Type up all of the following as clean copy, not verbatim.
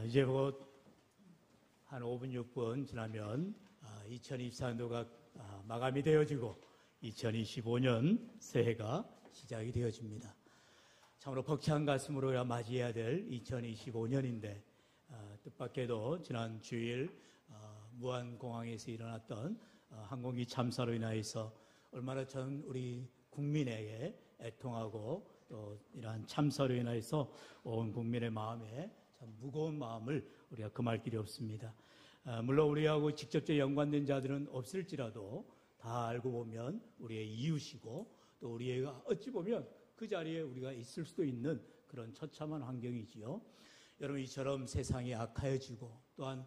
이제 곧 한 5분, 6분 지나면 2024년도가 마감이 되어지고 2025년 새해가 시작이 되어집니다. 참으로 벅찬 가슴으로 맞이해야 될 2025년인데 뜻밖에도 지난 주일 무안공항에서 일어났던 항공기 참사로 인하여서 얼마나 전 우리 국민에게 애통하고 또 이러한 참사로 인하여서 온 국민의 마음에 참 무거운 마음을 우리가 금할 길이 없습니다. 물론 우리하고 직접적으로 연관된 자들은 없을지라도 다 알고 보면 우리의 이웃이고 또 우리가 어찌 보면 그 자리에 우리가 있을 수도 있는 그런 처참한 환경이지요. 여러분, 이처럼 세상이 악하여지고 또한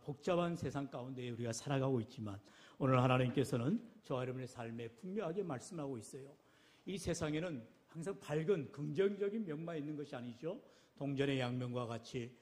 복잡한 세상 가운데 우리가 살아가고 있지만 오늘 하나님께서는 저와 여러분의 삶에 분명하게 말씀하고 있어요. 이 세상에는 항상 밝은 긍정적인 면만 있는 것이 아니죠. 동전의 양면과 같이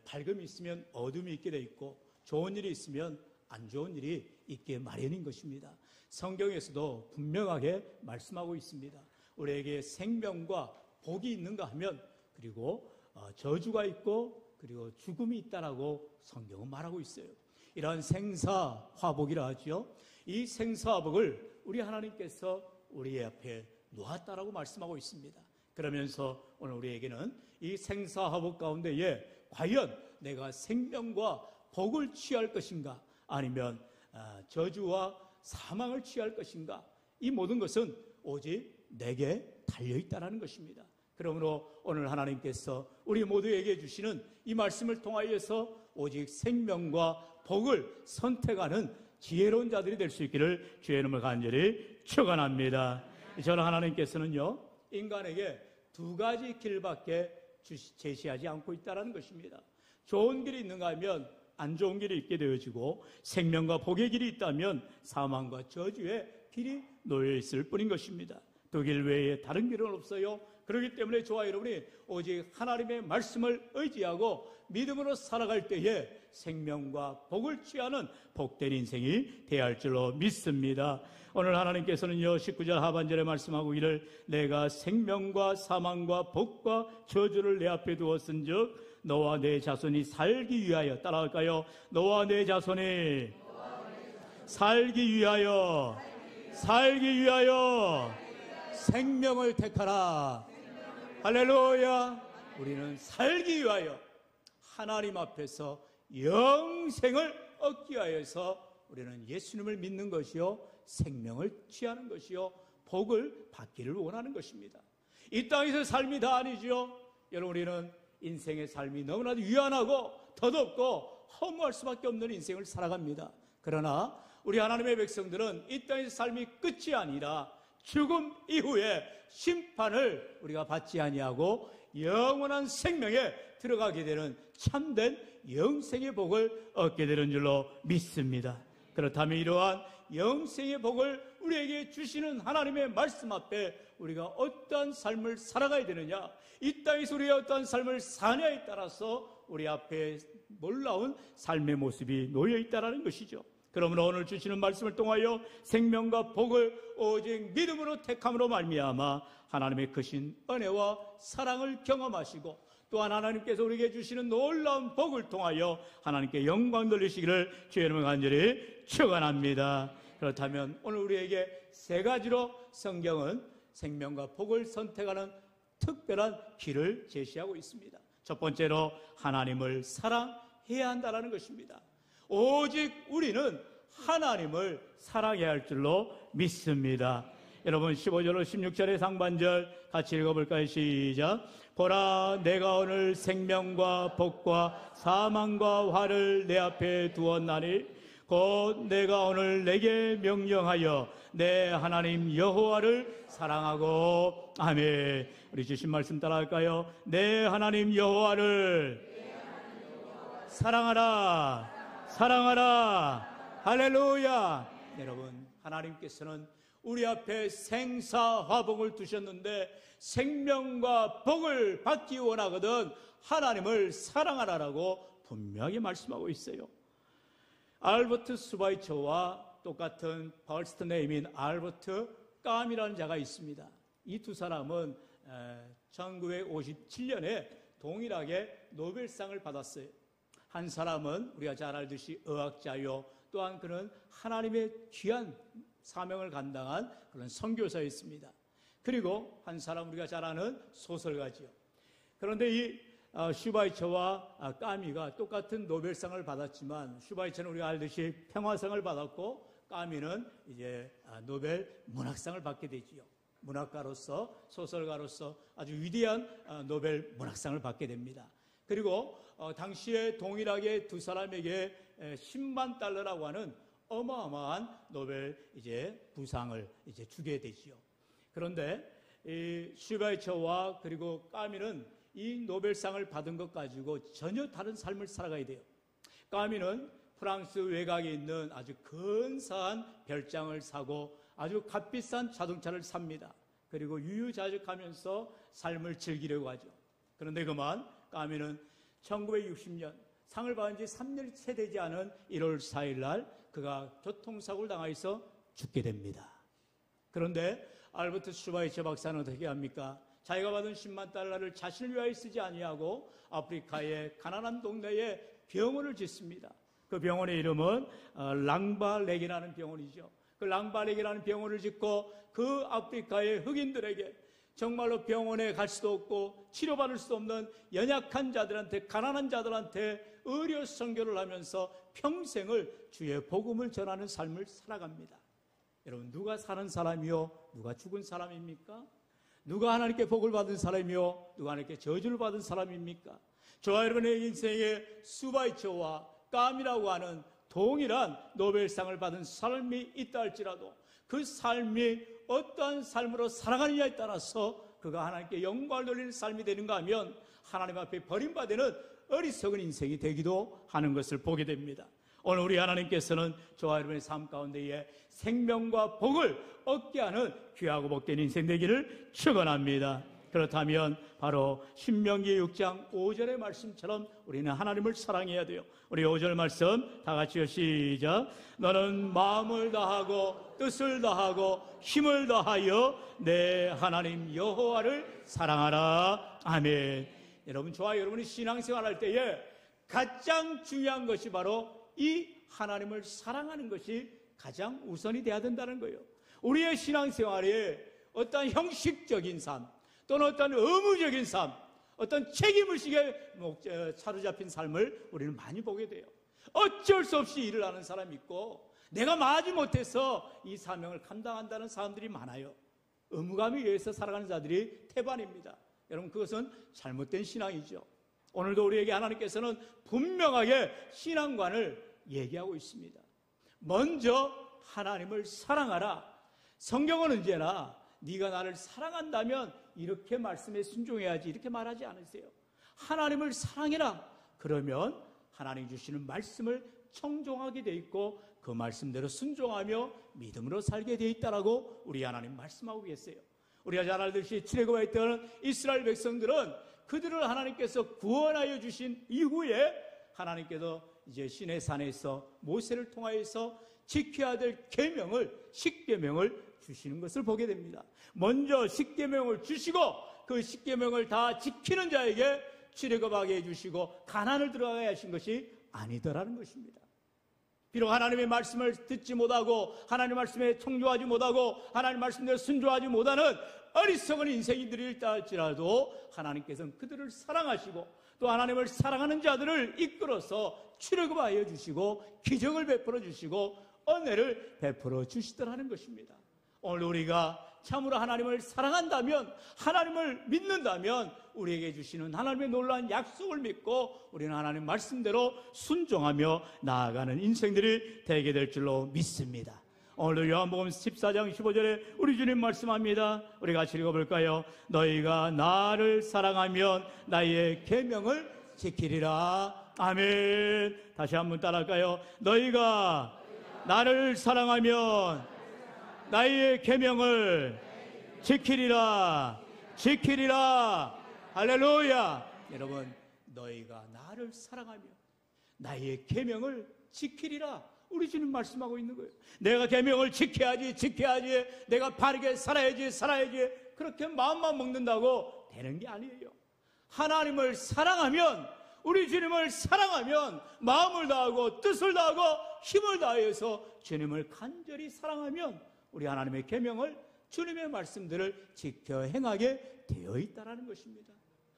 밝음이 있으면 어둠이 있게 돼 있고 좋은 일이 있으면 안 좋은 일이 있게 마련인 것입니다. 성경에서도 분명하게 말씀하고 있습니다. 우리에게 생명과 복이 있는가 하면 그리고 저주가 있고 그리고 죽음이 있다라고 성경은 말하고 있어요. 이러한 생사화복이라 하죠. 이 생사화복을 우리 하나님께서 우리 앞에 놓았다라고 말씀하고 있습니다. 그러면서 오늘 우리에게는 이 생사화복 가운데에 과연 내가 생명과 복을 취할 것인가 아니면 저주와 사망을 취할 것인가, 이 모든 것은 오직 내게 달려있다는 것입니다. 그러므로 오늘 하나님께서 우리 모두에게 주시는 이 말씀을 통하여서 오직 생명과 복을 선택하는 지혜로운 자들이 될 수 있기를 주의 이름을 간절히 축원합니다. 저는 하나님께서는요, 인간에게 두 가지 길밖에 제시하지 않고 있다는 것입니다. 좋은 길이 있는가 하면 안 좋은 길이 있게 되어지고 생명과 복의 길이 있다면 사망과 저주의 길이 놓여 있을 뿐인 것입니다. 두 길 외에 다른 길은 없어요. 그렇기 때문에 저와 여러분이 오직 하나님의 말씀을 의지하고 믿음으로 살아갈 때에 생명과 복을 취하는 복된 인생이 되어야 할 줄로 믿습니다. 오늘 하나님께서는요, 19절 하반절에 말씀하고 이를 내가 생명과 사망과 복과 저주를 내 앞에 두었은즉 너와 내 자손이 살기 위하여, 따라할까요? 너와 내 자손이 살기 위하여 생명을 택하라. 할렐루야. 우리는 살기 위하여 하나님 앞에서 영생을 얻기 위하여서 우리는 예수님을 믿는 것이요, 생명을 취하는 것이요, 복을 받기를 원하는 것입니다. 이 땅에서 삶이 다 아니죠. 여러분, 우리는 인생의 삶이 너무나도 유한하고 덧없고 허무할 수밖에 없는 인생을 살아갑니다. 그러나 우리 하나님의 백성들은 이 땅에서 삶이 끝이 아니라 죽음 이후에 심판을 우리가 받지 아니하고 영원한 생명에 들어가게 되는 참된 영생의 복을 얻게 되는 줄로 믿습니다. 그렇다면 이러한 영생의 복을 우리에게 주시는 하나님의 말씀 앞에 우리가 어떠한 삶을 살아가야 되느냐, 이 땅에서 우리가 어떠한 삶을 사냐에 따라서 우리 앞에 놀라운 삶의 모습이 놓여 있다는 것이죠. 그러므로 오늘 주시는 말씀을 통하여 생명과 복을 오직 믿음으로 택함으로 말미암아 하나님의 크신 은혜와 사랑을 경험하시고 또한 하나님께서 우리에게 주시는 놀라운 복을 통하여 하나님께 영광 돌리시기를 주의 이름을 간절히 축원합니다. 그렇다면 오늘 우리에게 세 가지로 성경은 생명과 복을 선택하는 특별한 길을 제시하고 있습니다. 첫 번째로 하나님을 사랑해야 한다는 것입니다. 오직 우리는 하나님을 사랑해야 할 줄로 믿습니다. 여러분, 15절로 16절의 상반절 같이 읽어볼까요? 시작. 보라, 내가 오늘 생명과 복과 사망과 화를 내 앞에 두었나니 곧 내가 오늘 내게 명령하여 내 하나님 여호와를 사랑하고. 아멘. 우리 주신 말씀 따라할까요? 내 하나님 여호와를 사랑하라. 사랑하라. 할렐루야. 여러분, 하나님께서는 우리 앞에 생사화복을 두셨는데 생명과 복을 받기 원하거든 하나님을 사랑하라라고 분명히 말씀하고 있어요. 알버트 스바이처와 똑같은 퍼스트 네임인 알버트 깜이라는 자가 있습니다. 이 두 사람은 1957년에 동일하게 노벨상을 받았어요. 한 사람은 우리가 잘 알듯이 의학자요, 또한 그는 하나님의 귀한 사명을 감당한 그런 선교사였습니다. 그리고 한 사람 우리가 잘 아는 소설가지요. 그런데 이 슈바이처와 까미가 똑같은 노벨상을 받았지만, 슈바이처는 우리가 알듯이 평화상을 받았고 까미는 이제 노벨 문학상을 받게 되지요. 문학가로서, 소설가로서 아주 위대한 노벨 문학상을 받게 됩니다. 그리고 당시에 동일하게 두 사람에게 10만 달러라고 하는 어마어마한 노벨 부상을 주게 되지요. 그런데 이 슈바이처와 그리고 까미는 이 노벨상을 받은 것 가지고 전혀 다른 삶을 살아가야 돼요. 까미는 프랑스 외곽에 있는 아주 근사한 별장을 사고 아주 값비싼 자동차를 삽니다. 그리고 유유자적하면서 삶을 즐기려고 하죠. 그런데 그만 까미는 1960년 상을 받은 지 3년 채 되지 않은 1월 4일 날 그가 교통사고를 당해서 죽게 됩니다. 그런데 알버트 슈바이처 박사는 어떻게 합니까? 자기가 받은 10만 달러를 자신을 위하여 쓰지 아니하고 아프리카의 가난한 동네에 병원을 짓습니다. 그 병원의 이름은 랑바렉이라는 병원이죠. 그 랑바렉이라는 병원을 짓고 그 아프리카의 흑인들에게 정말로 병원에 갈 수도 없고 치료받을 수 없는 연약한 자들한테, 가난한 자들한테 의료 선교를 하면서 평생을 주의 복음을 전하는 삶을 살아갑니다. 여러분, 누가 사는 사람이요, 누가 죽은 사람입니까? 누가 하나님께 복을 받은 사람이요, 누가 하나님께 저주를 받은 사람입니까? 저와 여러분의 인생에 슈바이처와 까미라고 하는 동일한 노벨상을 받은 삶이 있다 할지라도 그 삶이 어떠한 삶으로 살아가느냐에 따라서 그가 하나님께 영광을 돌리는 삶이 되는가 하면 하나님 앞에 버림받는 어리석은 인생이 되기도 하는 것을 보게 됩니다. 오늘 우리 하나님께서는 저와 여러분의 삶 가운데에 생명과 복을 얻게 하는 귀하고 복된 인생 되기를 축원합니다. 그렇다면 바로 신명기 6장 5절의 말씀처럼 우리는 하나님을 사랑해야 돼요. 우리 5절 말씀 다 같이요, 시작. 너는 마음을 다하고 뜻을 다하고 힘을 다하여 내 하나님 여호와를 사랑하라. 아멘. 여러분, 저와 여러분이 신앙생활 할 때에 가장 중요한 것이 바로 이 하나님을 사랑하는 것이 가장 우선이 돼야 된다는 거예요. 우리의 신앙생활에 어떤 형식적인 삶 또는 어떤 의무적인 삶, 어떤 책임의식에 사로잡힌 삶을 우리는 많이 보게 돼요. 어쩔 수 없이 일을 하는 사람이 있고 내가 마지 못해서 이 사명을 감당한다는 사람들이 많아요. 의무감에 의해서 살아가는 자들이 태반입니다. 여러분, 그것은 잘못된 신앙이죠. 오늘도 우리에게 하나님께서는 분명하게 신앙관을 얘기하고 있습니다. 먼저 하나님을 사랑하라. 성경은 언제나 네가 나를 사랑한다면 이렇게 말씀에 순종해야지 이렇게 말하지 않으세요. 하나님을 사랑해라. 그러면 하나님 주시는 말씀을 청종하게 돼 있고 그 말씀대로 순종하며 믿음으로 살게 돼 있다라고 우리 하나님 말씀하고 계세요. 우리가 잘 알듯이 출애굽에 있던 이스라엘 백성들은 그들을 하나님께서 구원하여 주신 이후에 하나님께서 이제 시내 산에서 모세를 통하여서 지켜야 될 계명을, 십계명을 주시는 것을 보게 됩니다. 먼저 십계명을 주시고 그 십계명을 다 지키는 자에게 출애굽하게 해주시고 가나안을 들어가게 하신 것이 아니더라는 것입니다. 비록 하나님의 말씀을 듣지 못하고 하나님의 말씀에 청조하지 못하고 하나님의 말씀대로 순종하지 못하는 어리석은 인생인들이 있다 할지라도 하나님께서는 그들을 사랑하시고 또 하나님을 사랑하는 자들을 이끌어서 출애굽하여 주시고 기적을 베풀어 주시고 은혜를 베풀어 주시더라는 것입니다. 오늘 우리가 참으로 하나님을 사랑한다면, 하나님을 믿는다면 우리에게 주시는 하나님의 놀라운 약속을 믿고 우리는 하나님 말씀대로 순종하며 나아가는 인생들이 되게 될 줄로 믿습니다. 오늘도 요한복음 14장 15절에 우리 주님 말씀합니다. 우리 같이 읽어볼까요? 너희가 나를 사랑하면 나의 계명을 지키리라. 아멘. 다시 한번 따라할까요? 너희가 나를 사랑하면 나의 계명을 지키리라. 지키리라. 할렐루야. 여러분, 너희가 나를 사랑하며 나의 계명을 지키리라. 우리 주님 말씀하고 있는 거예요. 내가 계명을 지켜야지, 지켜야지, 내가 바르게 살아야지, 살아야지, 그렇게 마음만 먹는다고 되는 게 아니에요. 하나님을 사랑하면, 우리 주님을 사랑하면 마음을 다하고 뜻을 다하고 힘을 다해서 주님을 간절히 사랑하면 우리 하나님의 계명을, 주님의 말씀들을 지켜 행하게 되어 있다는 것입니다.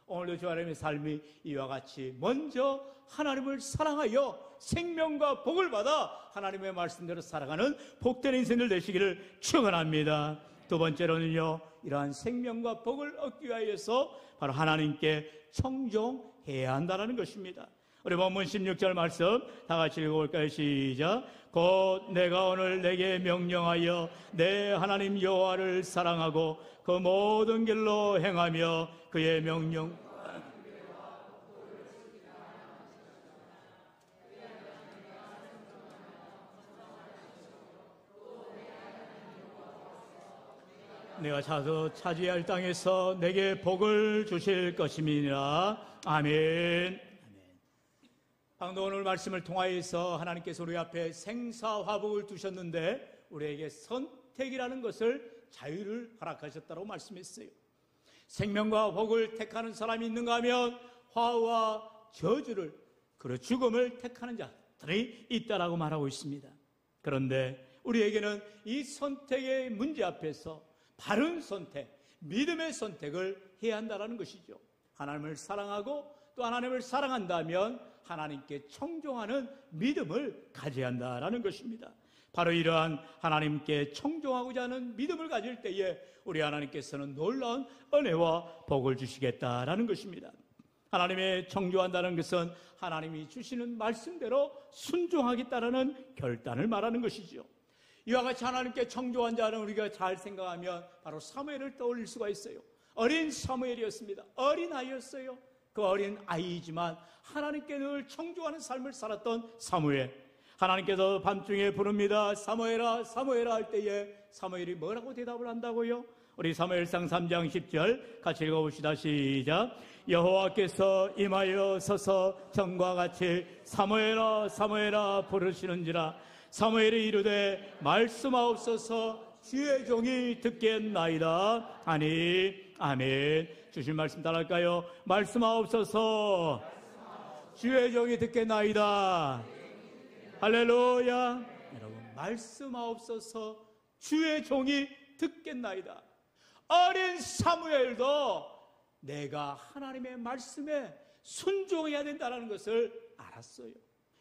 오늘도 주 하나님의 삶이 이와 같이 먼저 하나님을 사랑하여 생명과 복을 받아 하나님의 말씀대로 살아가는 복된 인생들 되시기를 축원합니다. 두 번째로는요, 이러한 생명과 복을 얻기 위해서 바로 하나님께 청종해야 한다는 것입니다. 우리 본문 16절 말씀 다 같이 읽어볼까요? 시작. 곧 내가 오늘 내게 명령하여 내 하나님 여호와를 사랑하고 그 모든 길로 행하며 그의 명령 내가 차지해야 할 땅에서 내게 복을 주실 것임이니라. 아멘. 방금 오늘 말씀을 통하여서 하나님께서 우리 앞에 생사화복을 두셨는데 우리에게 선택이라는 것을, 자유를 허락하셨다고 말씀했어요. 생명과 복을 택하는 사람이 있는가 하면 화와 저주를, 그리고 죽음을 택하는 자들이 있다라고 말하고 있습니다. 그런데 우리에게는 이 선택의 문제 앞에서 바른 선택, 믿음의 선택을 해야 한다는 것이죠. 하나님을 사랑하고 또 하나님을 사랑한다면 하나님께 청종하는 믿음을 가져야 한다는 것입니다. 바로 이러한 하나님께 청종하고자 하는 믿음을 가질 때에 우리 하나님께서는 놀라운 은혜와 복을 주시겠다라는 것입니다. 하나님의 청종한다는 것은 하나님이 주시는 말씀대로 순종하겠다라는 결단을 말하는 것이죠. 이와 같이 하나님께 청종한 자는 우리가 잘 생각하면 바로 사무엘을 떠올릴 수가 있어요. 어린 사무엘이었습니다. 어린아이였어요. 그 어린 아이이지만 하나님께 늘 청종하는 삶을 살았던 사무엘. 하나님께서 밤중에 부릅니다. 사무엘아, 사무엘아 할 때에 사무엘이 뭐라고 대답을 한다고요? 우리 사무엘상 3장 10절 같이 읽어봅시다. 시작. 여호와께서 임하여 서서 전과 같이 사무엘아 사무엘아 부르시는지라. 사무엘이 이르되 말씀하옵소서 주의 종이 듣겠나이다 하니. 아멘. 주신 말씀 따라할까요? 말씀하옵소서 주의 종이 듣겠나이다. 할렐루야. 여러분, 말씀하옵소서 주의 종이 듣겠나이다. 어린 사무엘도 내가 하나님의 말씀에 순종해야 된다는 것을 알았어요.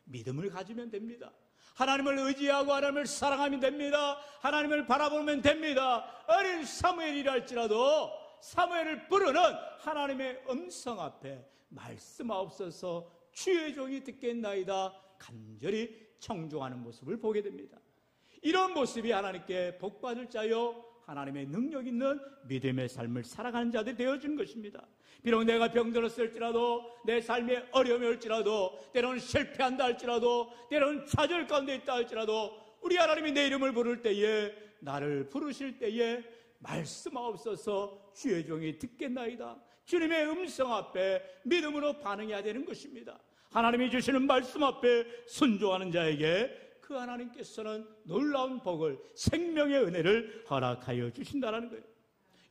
믿음을 가지면 됩니다. 하나님을 의지하고 하나님을 사랑하면 됩니다. 하나님을 바라보면 됩니다. 어린 사무엘이라 할지라도 사무엘을 부르는 하나님의 음성 앞에 말씀하옵소서 주의 종이 듣겠나이다 간절히 청종하는 모습을 보게 됩니다. 이런 모습이 하나님께 복받을 자요 하나님의 능력 있는 믿음의 삶을 살아가는 자들이 되어주는 것입니다. 비록 내가 병들었을지라도, 내 삶에 어려움이 올지라도, 때로는 실패한다 할지라도, 때로는 좌절 가운데 있다 할지라도 우리 하나님이 내 이름을 부를 때에, 나를 부르실 때에 말씀하옵소서 주의 종이 듣겠나이다. 주님의 음성 앞에 믿음으로 반응해야 되는 것입니다. 하나님이 주시는 말씀 앞에 순종하는 자에게 그 하나님께서는 놀라운 복을, 생명의 은혜를 허락하여 주신다는 거예요.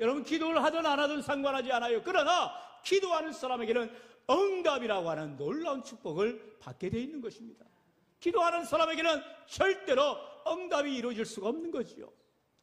여러분, 기도를 하든 안 하든 상관하지 않아요. 그러나 기도하는 사람에게는 응답이라고 하는 놀라운 축복을 받게 되어 있는 것입니다. 기도하는 사람에게는 절대로 응답이 이루어질 수가 없는 거지요.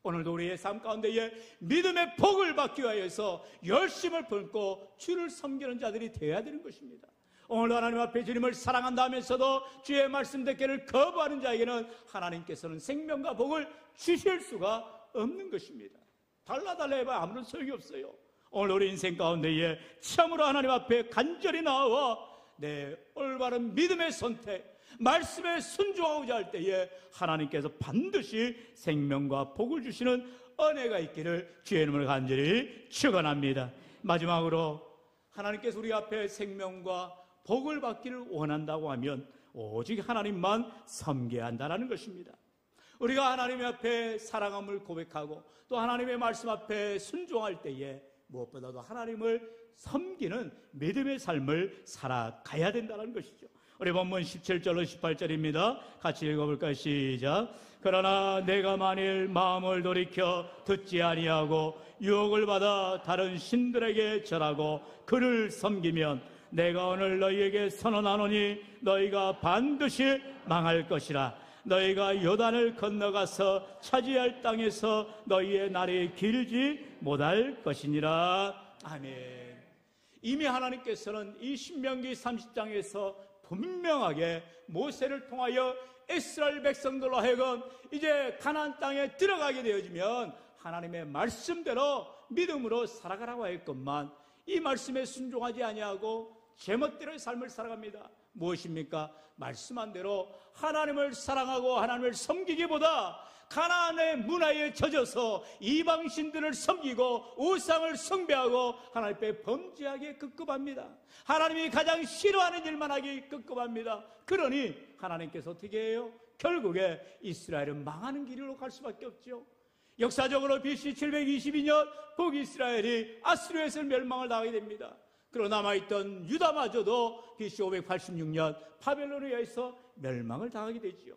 오늘도 우리의 삶 가운데에 믿음의 복을 받기 위해서 열심을 품고 주를 섬기는 자들이 되어야 되는 것입니다. 오늘도 하나님 앞에 주님을 사랑한다 하면서도 주의 말씀 듣기를 거부하는 자에게는 하나님께서는 생명과 복을 주실 수가 없는 것입니다. 달라달라 해봐 아무런 소용이 없어요. 오늘 우리 인생 가운데에 참으로 하나님 앞에 간절히 나와 내 올바른 믿음의 선택, 말씀에 순종하고자 할 때에 하나님께서 반드시 생명과 복을 주시는 은혜가 있기를 주의 이름으로 간절히 축원합니다. 마지막으로 하나님께서 우리 앞에 생명과 복을 받기를 원한다고 하면 오직 하나님만 섬겨야 한다는 것입니다. 우리가 하나님 앞에 사랑함을 고백하고 또 하나님의 말씀 앞에 순종할 때에 무엇보다도 하나님을 섬기는 믿음의 삶을 살아가야 된다는 것이죠. 우리 본문 17절로 18절입니다. 같이 읽어볼까요? 시작. 그러나 내가 만일 마음을 돌이켜 듣지 아니하고 유혹을 받아 다른 신들에게 절하고 그를 섬기면 내가 오늘 너희에게 선언하노니 너희가 반드시 망할 것이라. 너희가 요단을 건너가서 차지할 땅에서 너희의 날이 길지 못할 것이니라. 아멘. 이미 하나님께서는 이 신명기 30장에서 분명하게 모세를 통하여 이스라엘 백성들로 하여금 이제 가나안 땅에 들어가게 되어지면 하나님의 말씀대로 믿음으로 살아가라고 했건만 이 말씀에 순종하지 아니하고 제멋대로의 삶을 살아갑니다. 무엇입니까? 말씀한 대로 하나님을 사랑하고 하나님을 섬기기보다 가나안의 문화에 젖어서 이방신들을 섬기고 우상을 숭배하고 하나님 앞에 범죄하게 급급합니다. 하나님이 가장 싫어하는 일만 하기 급급합니다. 그러니 하나님께서 어떻게 해요? 결국에 이스라엘은 망하는 길로 갈 수밖에 없죠. 역사적으로 BC 722년 북이스라엘이 아수르에서 멸망을 당하게 됩니다. 그러나 남아있던 유다마저도 BC 586년 바벨론에 의해서 멸망을 당하게 되지요.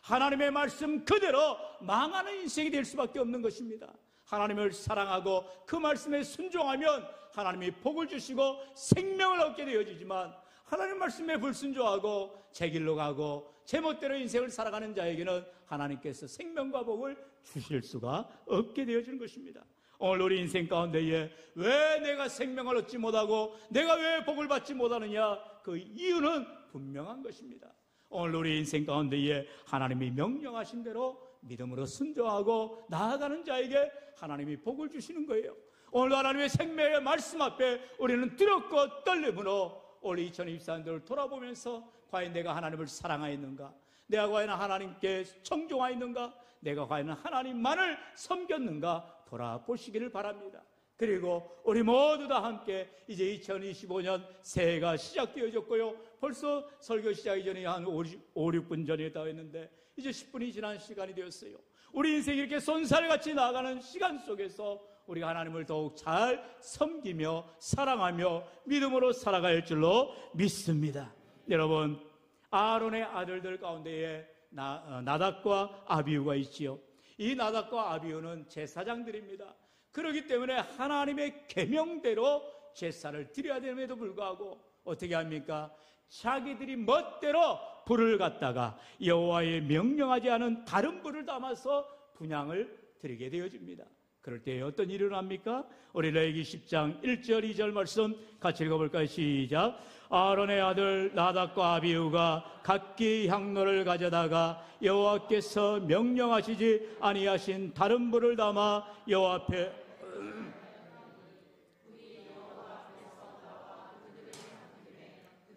하나님의 말씀 그대로 망하는 인생이 될 수밖에 없는 것입니다. 하나님을 사랑하고 그 말씀에 순종하면 하나님이 복을 주시고 생명을 얻게 되어지지만 하나님 말씀에 불순종하고 제 길로 가고 제멋대로 인생을 살아가는 자에게는 하나님께서 생명과 복을 주실 수가 없게 되어지는 것입니다. 오늘 우리 인생 가운데에 왜 내가 생명을 얻지 못하고 내가 왜 복을 받지 못하느냐, 그 이유는 분명한 것입니다. 오늘 우리 인생 가운데에 하나님이 명령하신 대로 믿음으로 순종하고 나아가는 자에게 하나님이 복을 주시는 거예요. 오늘 하나님의 생명의 말씀 앞에 우리는 두렵고 떨림으로 올 2024년도를 돌아보면서 과연 내가 하나님을 사랑하였는가, 내가 과연 하나님께 청종하였는가, 내가 과연 하나님만을 섬겼는가 돌아보시기를 바랍니다. 그리고 우리 모두 다 함께 이제 2025년 새해가 시작되어졌고요. 벌써 설교 시작 이전에 한 5, 6분 전에 다 했는데 이제 10분이 지난 시간이 되었어요. 우리 인생이 이렇게 손살같이 나아가는 시간 속에서 우리가 하나님을 더욱 잘 섬기며 사랑하며 믿음으로 살아갈 줄로 믿습니다. 여러분, 아론의 아들들 가운데에 나답과 아비후가 있지요. 이 나답과 아비후는 제사장들입니다. 그렇기 때문에 하나님의 계명대로 제사를 드려야 됨에도 불구하고 어떻게 합니까? 자기들이 멋대로 불을 갖다가 여호와의 명령하지 않은 다른 불을 담아서 분향을 드리게 되어집니다. 그럴 때 어떤 일이 일어납니까? 우리 레위기 10장 1절 2절 말씀 같이 읽어볼까요? 시작. 아론의 아들 나답과 아비후가 각기 향로를 가져다가 여호와께서 명령하시지 아니하신 다른 불을 담아 여호와 앞에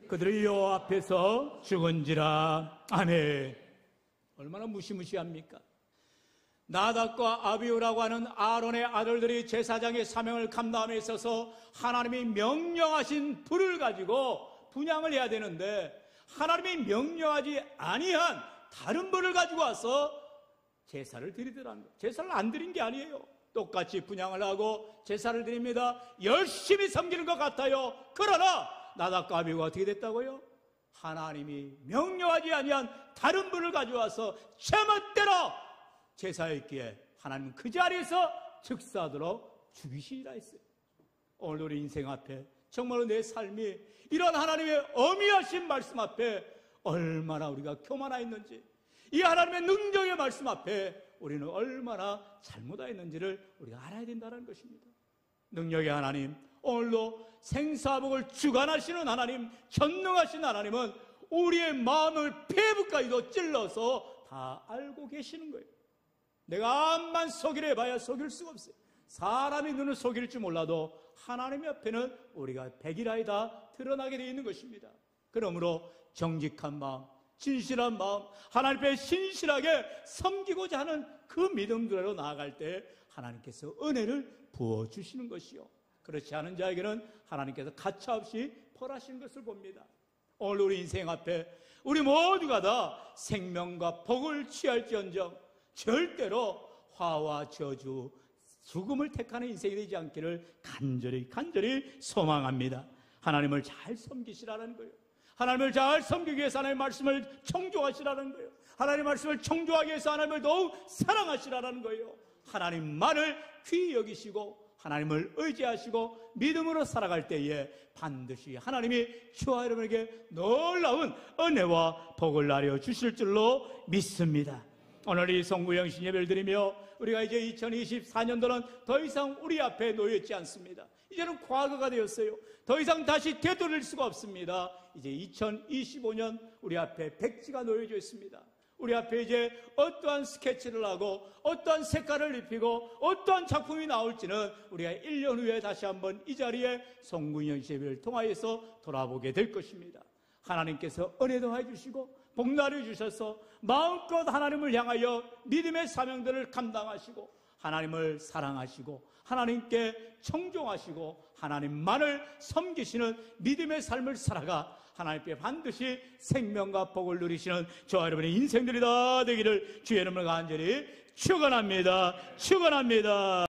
그들이 여호와 앞에서 죽은지라. 아멘. 얼마나 무시무시합니까? 나답과 아비후라고 하는 아론의 아들들이 제사장의 사명을 감당함에 있어서 하나님이 명령하신 불을 가지고 분향을 해야 되는데 하나님이 명령하지 아니한 다른 불을 가지고 와서 제사를 드리더라는 거예요. 제사를 안 드린 게 아니에요. 똑같이 분향을 하고 제사를 드립니다. 열심히 섬기는 것 같아요. 그러나 나답과 아비후가 어떻게 됐다고요? 하나님이 명령하지 아니한 다른 불을 가져와서 제멋대로 제사했기에 하나님은 그 자리에서 즉사하도록 죽이시리라 했어요. 오늘 우리 인생 앞에 정말로 내 삶이 이런 하나님의 어미하신 말씀 앞에 얼마나 우리가 교만하였는지, 이 하나님의 능력의 말씀 앞에 우리는 얼마나 잘못하였는지를 우리가 알아야 된다는 것입니다. 능력의 하나님, 오늘도 생사복을 주관하시는 하나님, 전능하신 하나님은 우리의 마음을 폐부까지도 찔러서 다 알고 계시는 거예요. 내가 암만 속이려 해봐야 속일 수가 없어요. 사람이 눈을 속일지 몰라도 하나님 옆에는 우리가 백일하에 드러나게 되어 있는 것입니다. 그러므로 정직한 마음, 진실한 마음, 하나님 앞에 신실하게 섬기고자 하는 그 믿음대로 나아갈 때 하나님께서 은혜를 부어주시는 것이요, 그렇지 않은 자에게는 하나님께서 가차없이 벌하시는 것을 봅니다. 오늘 우리 인생 앞에 우리 모두가 다 생명과 복을 취할지언정 절대로 화와 저주, 죽음을 택하는 인생이 되지 않기를 간절히 소망합니다. 하나님을 잘 섬기시라는 거예요. 하나님을 잘 섬기기 위해서 하나님의 말씀을 청조하시라는 거예요. 하나님의 말씀을 청조하기 위해서 하나님을 더욱 사랑하시라는 거예요. 하나님만을 귀히 여기시고 하나님을 의지하시고 믿음으로 살아갈 때에 반드시 하나님이 저와 여러분에게 놀라운 은혜와 복을 나려 주실 줄로 믿습니다. 오늘 이 성구영신 예배를 드리며 우리가 이제 2024년도는 더 이상 우리 앞에 놓여있지 않습니다. 이제는 과거가 되었어요. 더 이상 다시 되돌릴 수가 없습니다. 이제 2025년 우리 앞에 백지가 놓여져 있습니다. 우리 앞에 이제 어떠한 스케치를 하고 어떠한 색깔을 입히고 어떠한 작품이 나올지는 우리가 1년 후에 다시 한번 이 자리에 성구영신 예배를 통하여서 돌아보게 될 것입니다. 하나님께서 은혜도 해주시고 복날해 주셔서 마음껏 하나님을 향하여 믿음의 사명들을 감당하시고 하나님을 사랑하시고 하나님께 청종하시고 하나님만을 섬기시는 믿음의 삶을 살아가 하나님께 반드시 생명과 복을 누리시는 저와 여러분의 인생들이 다 되기를 주의 이름으로 간절히 축원합니다. 축원합니다.